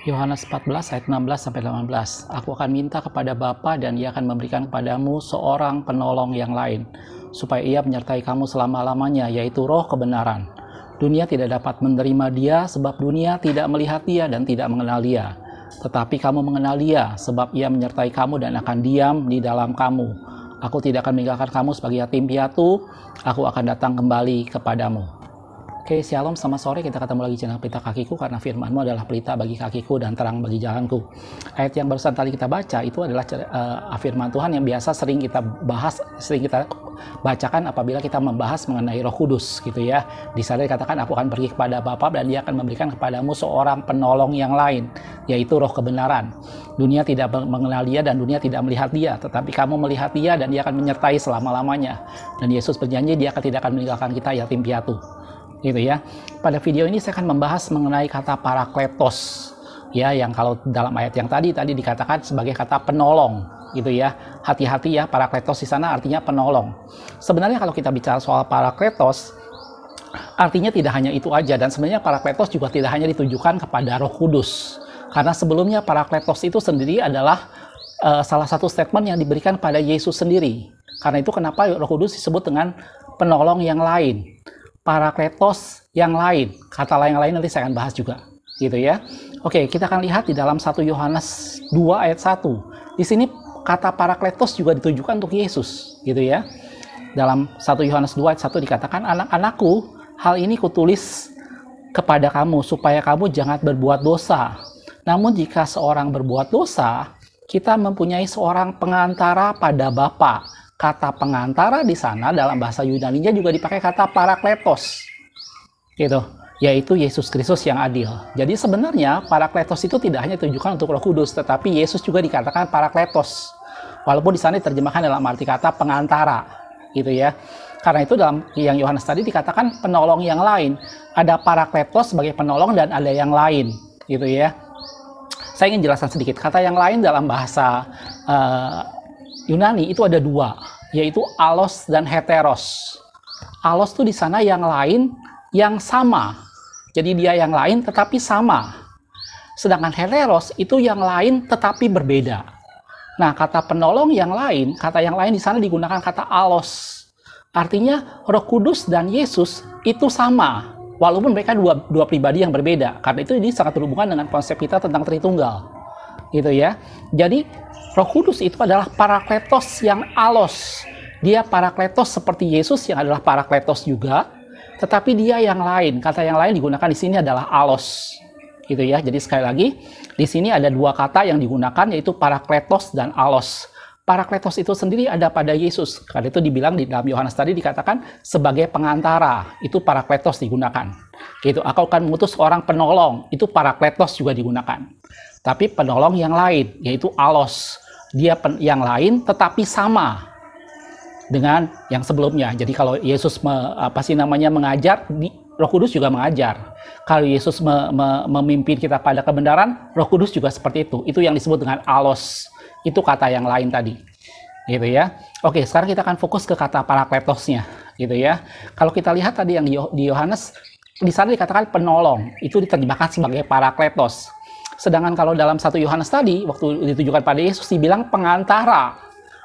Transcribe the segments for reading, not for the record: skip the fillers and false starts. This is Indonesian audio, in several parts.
Yohanes 14 ayat 16 sampai 18. Aku akan minta kepada Bapa dan Ia akan memberikan kepadamu seorang penolong yang lain, supaya Ia menyertai kamu selama-lamanya, yaitu Roh kebenaran. Dunia tidak dapat menerima Dia sebab dunia tidak melihat Dia dan tidak mengenal Dia. Tetapi kamu mengenal Dia sebab Ia menyertai kamu dan akan diam di dalam kamu. Aku tidak akan meninggalkan kamu sebagai yatim piatu, aku akan datang kembali kepadamu. Oke, shalom, selamat sore. Kita ketemu lagi channel Pelita Kakiku, karena firman-Mu adalah pelita bagi kakiku dan terang bagi jalanku. Ayat yang barusan tadi kita baca itu adalah firman Tuhan yang biasa sering kita bahas, sering kita bacakan apabila kita membahas mengenai Roh Kudus, gitu ya. Di sana dikatakan, aku akan pergi kepada Bapa dan Dia akan memberikan kepadamu seorang penolong yang lain, yaitu Roh kebenaran. Dunia tidak mengenal Dia dan dunia tidak melihat Dia, tetapi kamu melihat Dia dan Dia akan menyertai selama-lamanya. Dan Yesus berjanji Dia tidak akan meninggalkan kita yatim piatu. Gitu ya. Pada video ini saya akan membahas mengenai kata parakletos, ya, yang kalau dalam ayat yang tadi dikatakan sebagai kata penolong, gitu ya. Hati-hati ya, parakletos di sana artinya penolong. Sebenarnya kalau kita bicara soal parakletos, artinya tidak hanya itu aja, dan sebenarnya parakletos juga tidak hanya ditujukan kepada Roh Kudus, karena sebelumnya parakletos itu sendiri adalah salah satu statement yang diberikan pada Yesus sendiri. Karena itu kenapa Roh Kudus disebut dengan penolong yang lain, parakletos yang lain. Kata yang lain nanti saya akan bahas juga, gitu ya. Oke, kita akan lihat di dalam 1 Yohanes 2 ayat 1. Di sini kata parakletos juga ditujukan untuk Yesus, gitu ya. Dalam 1 Yohanes 2 ayat 1 dikatakan, anak-anakku, hal ini kutulis kepada kamu supaya kamu jangan berbuat dosa. Namun jika seorang berbuat dosa, kita mempunyai seorang pengantara pada Bapa. Kata pengantara di sana dalam bahasa Yunani-nya juga dipakai kata parakletos, gitu, yaitu Yesus Kristus yang adil. Jadi sebenarnya parakletos itu tidak hanya ditujukan untuk Roh Kudus, tetapi Yesus juga dikatakan parakletos, walaupun di sana diterjemahkan dalam arti kata pengantara, gitu ya. Karena itu dalam yang Yohanes tadi dikatakan penolong yang lain. Ada parakletos sebagai penolong dan ada yang lain, gitu ya. Saya ingin jelaskan sedikit. Kata yang lain dalam bahasa Yunani itu ada dua, yaitu alos dan heteros. Alos itu di sana yang lain, yang sama. Jadi dia yang lain tetapi sama. Sedangkan heteros itu yang lain tetapi berbeda. Nah, kata penolong yang lain, kata yang lain di sana digunakan kata alos. Artinya Roh Kudus dan Yesus itu sama, walaupun mereka dua pribadi yang berbeda. Karena itu ini sangat berhubungan dengan konsep kita tentang Tritunggal, gitu ya. Jadi Roh Kudus itu adalah parakletos yang alos. Dia parakletos seperti Yesus yang adalah parakletos juga, tetapi dia yang lain. Kata yang lain digunakan di sini adalah alos, gitu ya. Jadi sekali lagi, di sini ada dua kata yang digunakan, yaitu parakletos dan alos. Parakletos itu sendiri ada pada Yesus. Karena itu dibilang di dalam Yohanes tadi dikatakan sebagai pengantara. Itu parakletos digunakan. Gitu. Aku akan mengutus orang penolong. Itu parakletos juga digunakan. Tapi penolong yang lain, yaitu alos. Dia yang lain tetapi sama dengan yang sebelumnya. Jadi kalau Yesus mengajar, Roh Kudus juga mengajar. Kalau Yesus memimpin kita pada kebenaran, Roh Kudus juga seperti itu. Itu yang disebut dengan alos. Itu kata yang lain tadi, gitu ya. Oke, sekarang kita akan fokus ke kata parakletosnya, gitu ya. Kalau kita lihat tadi yang di Yohanes, di sana dikatakan penolong, itu diterjemahkan sebagai parakletos. Sedangkan kalau dalam 1 Yohanes tadi, waktu ditujukan pada Yesus, dibilang pengantara.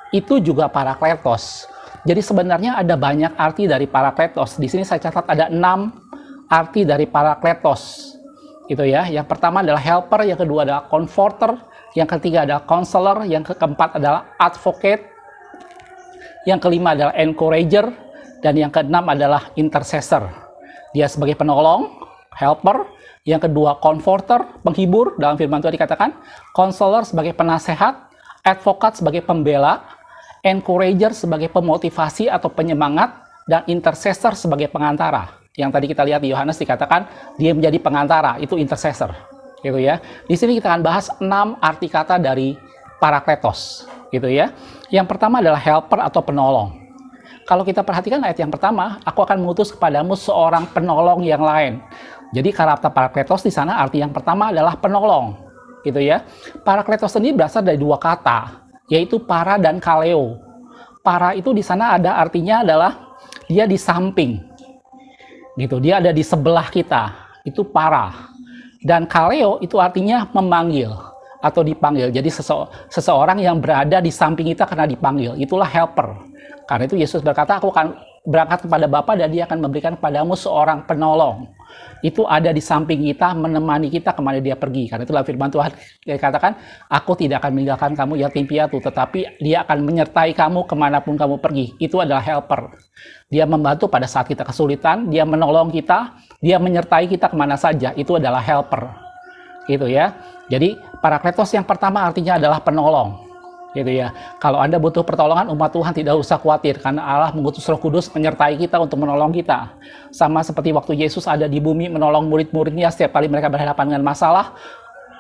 Itu juga parakletos. Jadi sebenarnya ada banyak arti dari parakletos. Di sini saya catat ada 6 arti dari parakletos, gitu ya. Yang pertama adalah helper, yang kedua adalah comforter, yang ketiga adalah counselor, yang keempat adalah advocate, yang kelima adalah encourager, dan yang keenam adalah intercessor. Dia sebagai penolong, helper. Yang kedua, comforter, penghibur, dalam firman Tuhan dikatakan. Counselor sebagai penasehat, advocate sebagai pembela, encourager sebagai pemotivasi atau penyemangat, dan intercessor sebagai pengantara. Yang tadi kita lihat di Yohanes dikatakan dia menjadi pengantara, itu intercessor, gitu ya. Di sini kita akan bahas 6 arti kata dari parakletos, gitu ya. Yang pertama adalah helper atau penolong. Kalau kita perhatikan ayat yang pertama, aku akan mengutus kepadamu seorang penolong yang lain. Jadi kata parakletos di sana arti yang pertama adalah penolong, gitu ya. Parakletos ini berasal dari dua kata, yaitu para dan kaleo. Para itu di sana ada artinya adalah dia di samping, gitu. Dia ada di sebelah kita, itu para. Dan kaleo itu artinya memanggil atau dipanggil. Jadi seseorang yang berada di samping kita karena dipanggil. Itulah helper. Karena itu Yesus berkata, aku akan berangkat kepada Bapa dan dia akan memberikan kepadamu seorang penolong. Itu ada di samping kita, menemani kita kemana dia pergi. Karena itulah firman Tuhan dikatakan, aku tidak akan meninggalkan kamu yatim piatu, tetapi dia akan menyertai kamu kemanapun kamu pergi. Itu adalah helper. Dia membantu pada saat kita kesulitan, dia menolong kita, dia menyertai kita kemana saja. Itu adalah helper. Gitu ya. Jadi Parakletos yang pertama artinya adalah penolong. Gitu ya. Kalau Anda butuh pertolongan, umat Tuhan tidak usah khawatir karena Allah mengutus Roh Kudus menyertai kita untuk menolong kita. Sama seperti waktu Yesus ada di bumi menolong murid-muridnya setiap kali mereka berhadapan dengan masalah,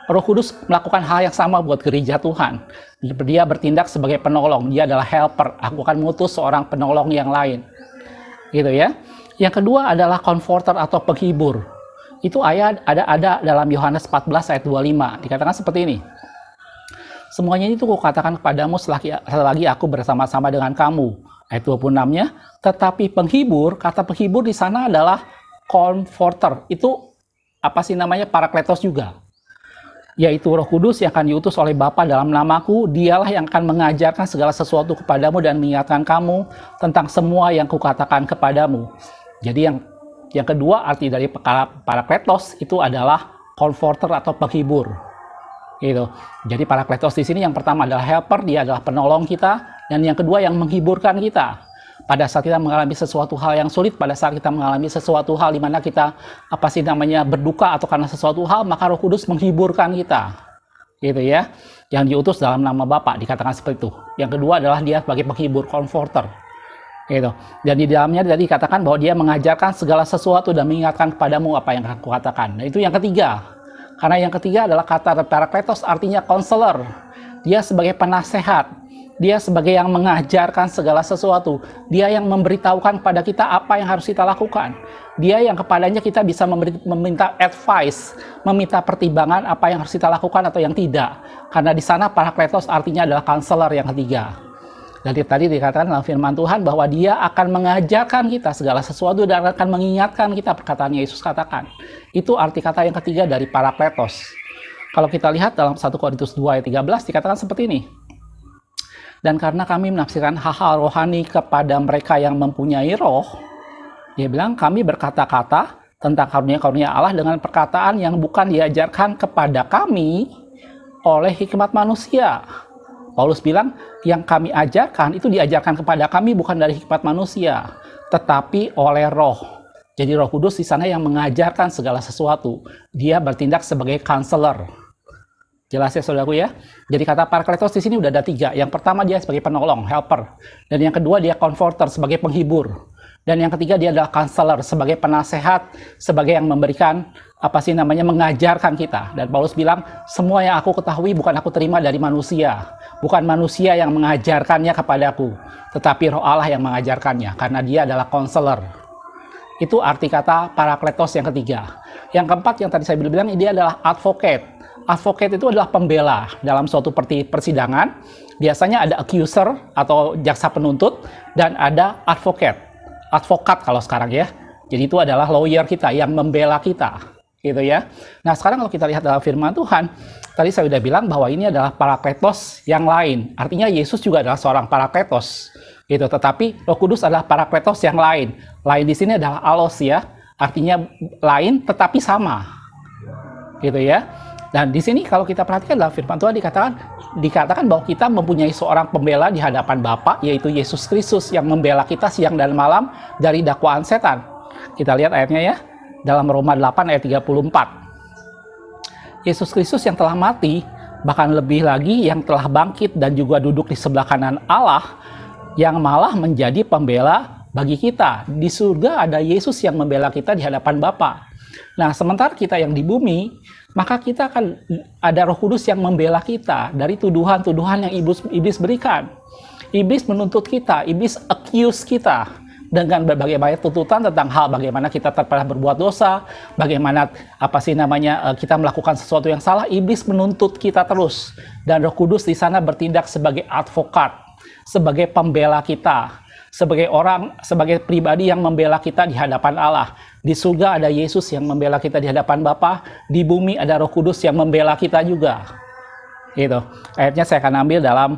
Roh Kudus melakukan hal yang sama buat gereja Tuhan. Dia bertindak sebagai penolong, dia adalah helper. Aku akan mengutus seorang penolong yang lain. Gitu ya. Yang kedua adalah comforter atau penghibur. Itu ayat ada dalam Yohanes 14 ayat 25. Dikatakan seperti ini. Semuanya itu kukatakan kepadamu selagi aku bersama-sama dengan kamu. Ayat 26-nya, tetapi penghibur, kata penghibur di sana adalah comforter. Itu apa sih namanya? Parakletos juga. Yaitu Roh Kudus yang akan diutus oleh Bapa dalam namaku, dialah yang akan mengajarkan segala sesuatu kepadamu dan mengingatkan kamu tentang semua yang kukatakan kepadamu. Jadi yang kedua arti dari parakletos itu adalah comforter atau penghibur. Gitu. Jadi Parakletos di sini yang pertama adalah helper, dia adalah penolong kita, dan yang kedua yang menghiburkan kita. Pada saat kita mengalami sesuatu hal yang sulit, pada saat kita mengalami sesuatu hal di mana kita berduka atau karena sesuatu hal, maka Roh Kudus menghiburkan kita. Gitu ya. Yang diutus dalam nama Bapa, dikatakan seperti itu. Yang kedua adalah dia sebagai penghibur, comforter. Gitu. Dan di dalamnya tadi dikatakan bahwa dia mengajarkan segala sesuatu dan mengingatkan kepadamu apa yang aku katakan. Nah, itu yang ketiga. Karena yang ketiga adalah kata Parakletos artinya counselor. Dia sebagai penasehat. Dia sebagai yang mengajarkan segala sesuatu. Dia yang memberitahukan pada kita apa yang harus kita lakukan. Dia yang kepadanya kita bisa meminta advice, meminta pertimbangan apa yang harus kita lakukan atau yang tidak. Karena di sana Parakletos artinya adalah counselor yang ketiga. Jadi tadi dikatakan dalam firman Tuhan bahwa dia akan mengajarkan kita segala sesuatu dan akan mengingatkan kita perkataan Yesus katakan. Itu arti kata yang ketiga dari Parakletos. Kalau kita lihat dalam 1 Korintus 2 ayat 13 dikatakan seperti ini. Dan karena kami menafsirkan hal-hal rohani kepada mereka yang mempunyai roh, dia bilang kami berkata-kata tentang karunia-karunia Allah dengan perkataan yang bukan diajarkan kepada kami oleh hikmat manusia. Paulus bilang, yang kami ajarkan itu diajarkan kepada kami bukan dari hikmat manusia, tetapi oleh Roh. Jadi Roh Kudus di sana yang mengajarkan segala sesuatu. Dia bertindak sebagai counselor. Jelas ya saudaraku ya? Jadi kata Parakletos di sini udah ada 3. Yang pertama dia sebagai penolong, helper. Dan yang kedua dia comforter, sebagai penghibur. Dan yang ketiga dia adalah counselor, sebagai penasehat, sebagai yang memberikan mengajarkan kita. Dan Paulus bilang, semua yang aku ketahui bukan aku terima dari manusia. Bukan manusia yang mengajarkannya kepadaku, tetapi Roh Allah yang mengajarkannya, karena dia adalah counselor. Itu arti kata Parakletos yang ketiga. Yang keempat yang tadi saya bilang, dia adalah advocate. Advocate itu adalah pembela dalam suatu persidangan. Biasanya ada accuser atau jaksa penuntut, dan ada advocate. Advokat kalau sekarang ya. Jadi itu adalah lawyer kita yang membela kita. Gitu ya. Nah sekarang kalau kita lihat dalam firman Tuhan, tadi saya sudah bilang bahwa ini adalah Parakletos yang lain. Artinya Yesus juga adalah seorang Parakletos. Gitu. Tetapi Roh Kudus adalah Parakletos yang lain. Lain di sini adalah alos ya. Artinya lain tetapi sama. Gitu ya. Dan di sini kalau kita perhatikan dalam firman Tuhan dikatakan bahwa kita mempunyai seorang pembela di hadapan Bapa, yaitu Yesus Kristus yang membela kita siang dan malam dari dakwaan setan. Kita lihat ayatnya ya. Dalam Roma 8 ayat 34. Yesus Kristus yang telah mati, bahkan lebih lagi yang telah bangkit dan juga duduk di sebelah kanan Allah, yang malah menjadi pembela bagi kita. Di surga ada Yesus yang membela kita di hadapan Bapa. Nah, sementara kita yang di bumi, maka kita akan ada Roh Kudus yang membela kita dari tuduhan-tuduhan yang iblis berikan. Iblis menuntut kita, iblis accuse kita dengan berbagai banyak tuntutan tentang hal bagaimana kita pernah berbuat dosa, bagaimana kita melakukan sesuatu yang salah. Iblis menuntut kita terus, dan Roh Kudus di sana bertindak sebagai advokat, sebagai pembela kita, sebagai pribadi yang membela kita di hadapan Allah. Di surga ada Yesus yang membela kita di hadapan Bapa, di bumi ada Roh Kudus yang membela kita juga. Gitu. Ayatnya saya akan ambil dalam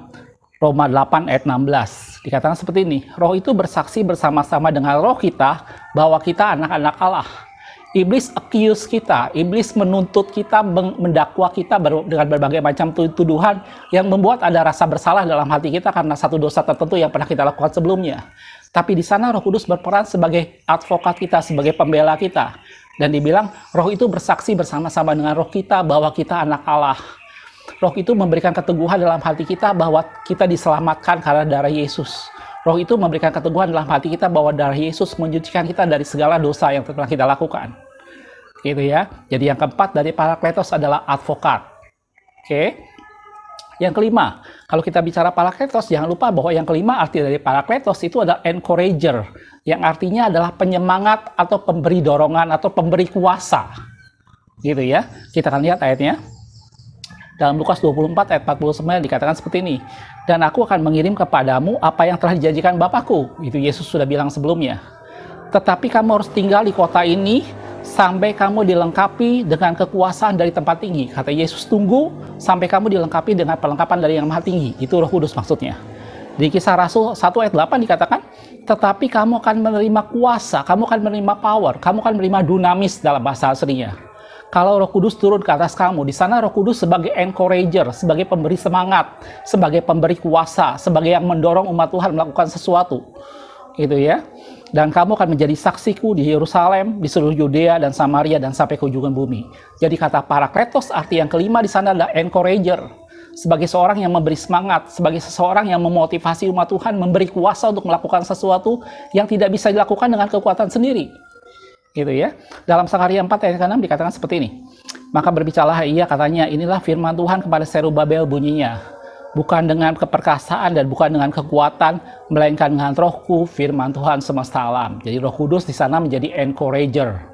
Roma 8 ayat 16. Dikatakan seperti ini, roh itu bersaksi bersama-sama dengan roh kita bahwa kita anak-anak Allah. Iblis accuse kita, iblis menuntut kita, mendakwa kita dengan berbagai macam tuduhan yang membuat ada rasa bersalah dalam hati kita karena satu dosa tertentu yang pernah kita lakukan sebelumnya. Tapi di sana Roh Kudus berperan sebagai advokat kita, sebagai pembela kita. Dan dibilang, roh itu bersaksi bersama-sama dengan roh kita bahwa kita anak Allah. Roh itu memberikan keteguhan dalam hati kita bahwa kita diselamatkan karena darah Yesus. Roh itu memberikan keteguhan dalam hati kita bahwa darah Yesus menyucikan kita dari segala dosa yang telah kita lakukan. Gitu ya. Jadi yang keempat dari Parakletos adalah advokat. Oke. Yang kelima, kalau kita bicara Parakletos, jangan lupa bahwa yang kelima arti dari Parakletos itu adalah encourager, yang artinya adalah penyemangat atau pemberi dorongan atau pemberi kuasa. Gitu ya. Kita akan lihat ayatnya. Dalam Lukas 24 ayat 49 dikatakan seperti ini. Dan aku akan mengirim kepadamu apa yang telah dijanjikan Bapakku. Itu Yesus sudah bilang sebelumnya. Tetapi kamu harus tinggal di kota ini sampai kamu dilengkapi dengan kekuasaan dari tempat tinggi. Kata Yesus, tunggu sampai kamu dilengkapi dengan perlengkapan dari yang maha tinggi. Itu Roh Kudus maksudnya. Di Kisah Rasul 1 ayat 8 dikatakan, tetapi kamu akan menerima kuasa, kamu akan menerima power, kamu akan menerima dunamis dalam bahasa aslinya. Kalau Roh Kudus turun ke atas kamu, di sana Roh Kudus sebagai encourager, sebagai pemberi semangat, sebagai pemberi kuasa, sebagai yang mendorong umat Tuhan melakukan sesuatu. Gitu ya. Dan kamu akan menjadi saksiku di Yerusalem, di seluruh Yudea dan Samaria dan sampai ke ujung bumi. Jadi kata Parakletos arti yang kelima di sana adalah encourager. Sebagai seorang yang memberi semangat, sebagai seseorang yang memotivasi umat Tuhan, memberi kuasa untuk melakukan sesuatu yang tidak bisa dilakukan dengan kekuatan sendiri. Gitu ya. Dalam Sakaria 4 ayat 6 dikatakan seperti ini. Maka berbicaralah ia, katanya, inilah firman Tuhan kepada Zerubabel bunyinya. Bukan dengan keperkasaan dan bukan dengan kekuatan, melainkan dengan rohku, firman Tuhan semesta alam. Jadi Roh Kudus di sana menjadi encourager.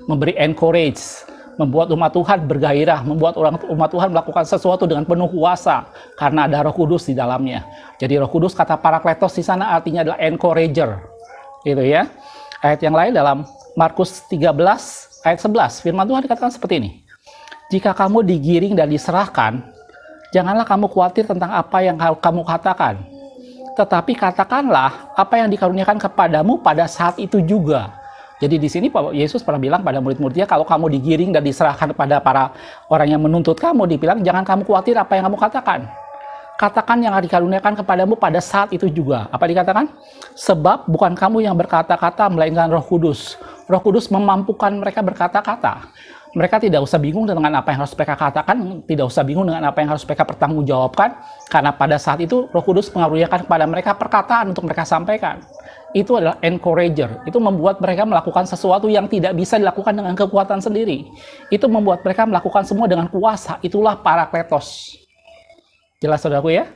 Memberi encourage. Membuat umat Tuhan bergairah. Membuat umat Tuhan melakukan sesuatu dengan penuh kuasa. Karena ada Roh Kudus di dalamnya. Jadi Roh Kudus kata Parakletos di sana artinya adalah encourager. Gitu ya. Ayat yang lain dalam Markus 13 ayat 11, firman Tuhan dikatakan seperti ini. Jika kamu digiring dan diserahkan, janganlah kamu khawatir tentang apa yang kamu katakan. Tetapi katakanlah apa yang dikaruniakan kepadamu pada saat itu juga. Jadi di sini Yesus pernah bilang pada murid-muridnya, kalau kamu digiring dan diserahkan kepada para orang yang menuntut kamu, dibilang jangan kamu khawatir apa yang kamu katakan. Katakan yang dikaruniakan kepadamu pada saat itu juga. Apa dikatakan? Sebab bukan kamu yang berkata-kata, melainkan Roh Kudus. Roh Kudus memampukan mereka berkata-kata. Mereka tidak usah bingung dengan apa yang harus mereka katakan, tidak usah bingung dengan apa yang harus mereka pertanggungjawabkan, karena pada saat itu Roh Kudus mengaruniakan kepada mereka perkataan untuk mereka sampaikan. Itu adalah encourager. Itu membuat mereka melakukan sesuatu yang tidak bisa dilakukan dengan kekuatan sendiri. Itu membuat mereka melakukan semua dengan kuasa. Itulah Parakletos. Jelas saudaraku ya?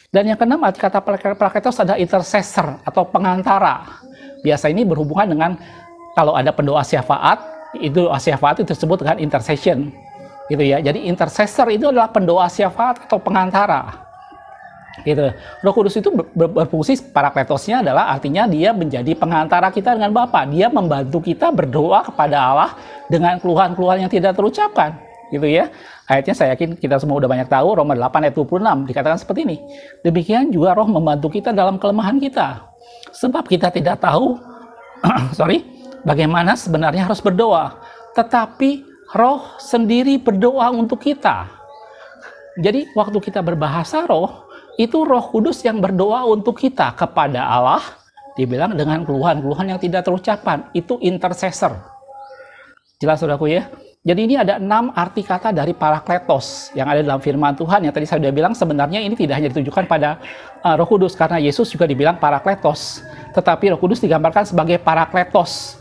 Dan yang keenam, arti kata Parakletos adalah intercessor atau pengantara. Biasa ini berhubungan dengan kalau ada pendoa syafaat, itu syafaat itu disebut dengan intercession. Gitu ya. Jadi intercessor itu adalah pendoa syafaat atau pengantara. Gitu. Roh Kudus itu berfungsi, Parakletosnya adalah artinya dia menjadi pengantara kita dengan Bapa. Dia membantu kita berdoa kepada Allah dengan keluhan-keluhan yang tidak terucapkan. Gitu ya. Ayatnya saya yakin kita semua udah banyak tahu, Roma 8 ayat 26 dikatakan seperti ini. Demikian juga Roh membantu kita dalam kelemahan kita. Sebab kita tidak tahu bagaimana sebenarnya harus berdoa. Tetapi Roh sendiri berdoa untuk kita. Jadi waktu kita berbahasa roh, itu Roh Kudus yang berdoa untuk kita kepada Allah. Dibilang dengan keluhan-keluhan yang tidak terucapkan. Itu intercessor. Jelas saudaraku ya? Jadi ini ada 6 arti kata dari Parakletos yang ada dalam firman Tuhan yang tadi saya sudah bilang sebenarnya ini tidak hanya ditujukan pada Roh Kudus karena Yesus juga dibilang Parakletos, tetapi Roh Kudus digambarkan sebagai Parakletos,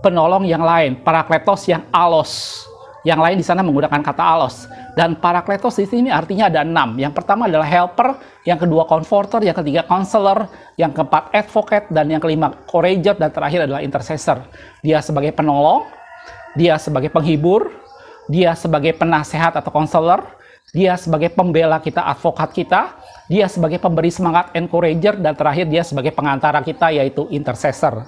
penolong yang lain, Parakletos yang alos. Yang lain di sana menggunakan kata alos. Dan Parakletos di sini artinya ada 6. Yang pertama adalah helper, yang kedua comforter, yang ketiga counselor, yang keempat advocate, dan yang kelima encourager, dan terakhir adalah intercessor. Dia sebagai penolong, dia sebagai penghibur, dia sebagai penasehat atau konselor, dia sebagai pembela kita, advokat kita, dia sebagai pemberi semangat, encourager, dan terakhir dia sebagai pengantara kita, yaitu intercessor.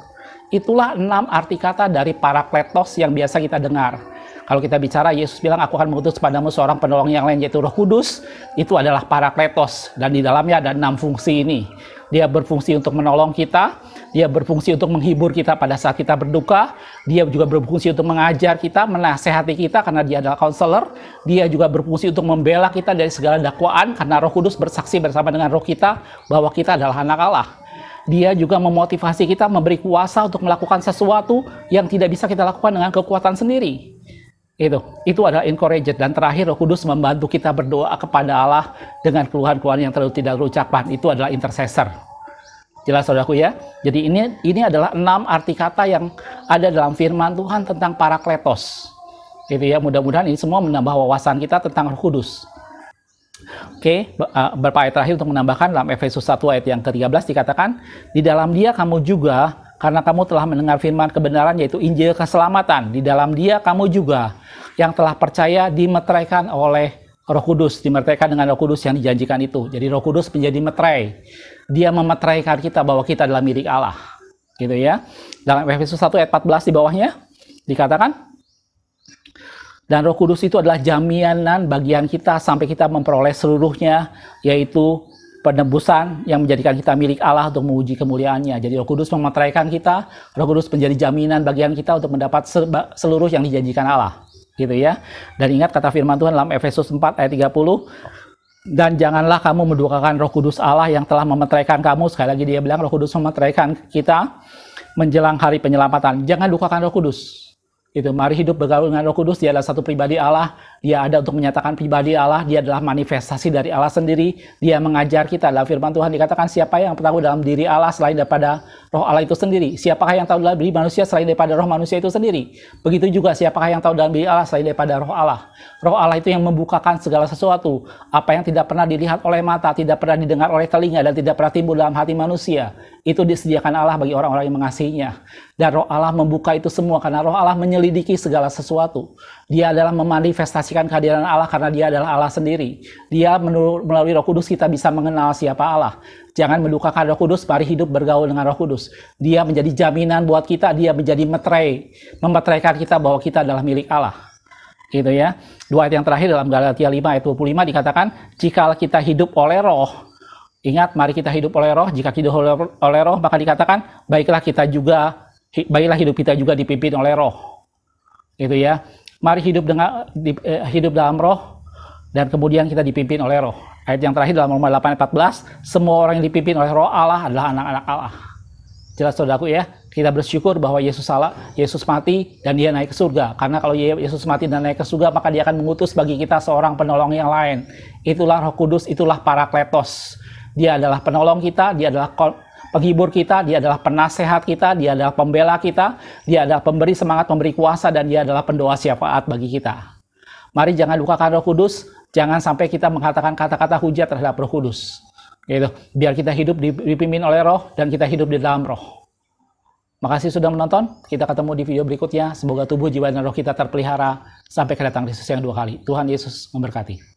Itulah 6 arti kata dari Parakletos yang biasa kita dengar. Kalau kita bicara, Yesus bilang, aku akan mengutus kepadamu seorang penolong yang lain, yaitu Roh Kudus. Itu adalah Parakletos, dan di dalamnya ada 6 fungsi ini. Dia berfungsi untuk menolong kita, dia berfungsi untuk menghibur kita pada saat kita berduka, dia juga berfungsi untuk mengajar kita, menasehati kita karena dia adalah konselor, dia juga berfungsi untuk membela kita dari segala dakwaan karena Roh Kudus bersaksi bersama dengan roh kita bahwa kita adalah anak Allah. Dia juga memotivasi kita, memberi kuasa untuk melakukan sesuatu yang tidak bisa kita lakukan dengan kekuatan sendiri. Itu adalah encourager. Dan terakhir, Roh Kudus membantu kita berdoa kepada Allah dengan keluhan-keluhan yang terlalu tidak terucapkan. Itu adalah intercessor. Jelas saudaraku ya? Jadi ini adalah 6 arti kata yang ada dalam firman Tuhan tentang Parakletos. Gitu ya, mudah-mudahan ini semua menambah wawasan kita tentang Roh Kudus. Oke, beberapa ayat terakhir untuk menambahkan, dalam Efesus 1 ayat yang ke-13 dikatakan, di dalam dia kamu juga, karena kamu telah mendengar firman kebenaran, yaitu Injil keselamatan. Di dalam dia kamu juga, yang telah percaya, dimeteraikan oleh Roh Kudus, dimeteraikan dengan Roh Kudus yang dijanjikan itu. Jadi Roh Kudus menjadi meterai. Dia memeteraikan kita bahwa kita adalah milik Allah. Gitu ya. Dalam Efesus 1 ayat 14 di bawahnya, dikatakan, dan Roh Kudus itu adalah jaminan bagian kita sampai kita memperoleh seluruhnya, yaitu penebusan yang menjadikan kita milik Allah untuk menguji kemuliaannya. Jadi Roh Kudus memeteraikan kita, Roh Kudus menjadi jaminan bagian kita untuk mendapat seluruh yang dijanjikan Allah. Gitu ya. Dan ingat kata firman Tuhan dalam Efesus 4 ayat 30, dan janganlah kamu mendukakan Roh Kudus Allah yang telah memeteraikan kamu. Sekali lagi dia bilang Roh Kudus memeteraikan kita menjelang hari penyelamatan. Jangan dukakan Roh Kudus. Mari hidup bergaul dengan Roh Kudus. Dia adalah satu pribadi Allah. Dia ada untuk menyatakan pribadi Allah. Dia adalah manifestasi dari Allah sendiri. Dia mengajar kita. Dalam firman Tuhan dikatakan, siapa yang tahu dalam diri Allah selain daripada roh Allah itu sendiri? Siapakah yang tahu dalam diri manusia selain daripada roh manusia itu sendiri? Begitu juga, siapakah yang tahu dalam diri Allah selain daripada roh Allah? Roh Allah itu yang membukakan segala sesuatu. Apa yang tidak pernah dilihat oleh mata, tidak pernah didengar oleh telinga, dan tidak pernah timbul dalam hati manusia, itu disediakan Allah bagi orang-orang yang mengasihinya. Dan roh Allah membuka itu semua karena roh Allah menyelidiki segala sesuatu. Dia adalah memanifestasikan kehadiran Allah karena dia adalah Allah sendiri. Dia melalui Roh Kudus kita bisa mengenal siapa Allah. Jangan mendukakan Roh Kudus, mari hidup bergaul dengan Roh Kudus. Dia menjadi jaminan buat kita, dia menjadi meterai, memeteraikan kita bahwa kita adalah milik Allah. Gitu ya. 2 ayat yang terakhir dalam Galatia 5 ayat 25 dikatakan, jika kita hidup oleh roh, ingat, mari kita hidup oleh roh. Jika hidup oleh roh, maka dikatakan, baiklah hidup kita juga dipimpin oleh roh. Gitu ya. Mari hidup dalam roh, dan kemudian kita dipimpin oleh roh. Ayat yang terakhir dalam Roma 8 ayat 14, semua orang yang dipimpin oleh roh Allah adalah anak-anak Allah. Jelas saudaraku ya, kita bersyukur bahwa Yesus mati dan dia naik ke surga. Karena kalau Yesus mati dan naik ke surga, maka dia akan mengutus bagi kita seorang penolong yang lain. Itulah Roh Kudus, itulah Parakletos. Dia adalah penolong kita, dia adalah penghibur kita, dia adalah penasehat kita, dia adalah pembela kita, dia adalah pemberi semangat, pemberi kuasa, dan dia adalah pendoa syafaat bagi kita. Mari jangan lukakan Roh Kudus, jangan sampai kita mengatakan kata-kata hujat terhadap Roh Kudus. Gitu. Biar kita hidup dipimpin oleh roh, dan kita hidup di dalam roh. Makasih sudah menonton, kita ketemu di video berikutnya. Semoga tubuh, jiwa, dan roh kita terpelihara sampai kedatangan Yesus yang 2 kali. Tuhan Yesus memberkati.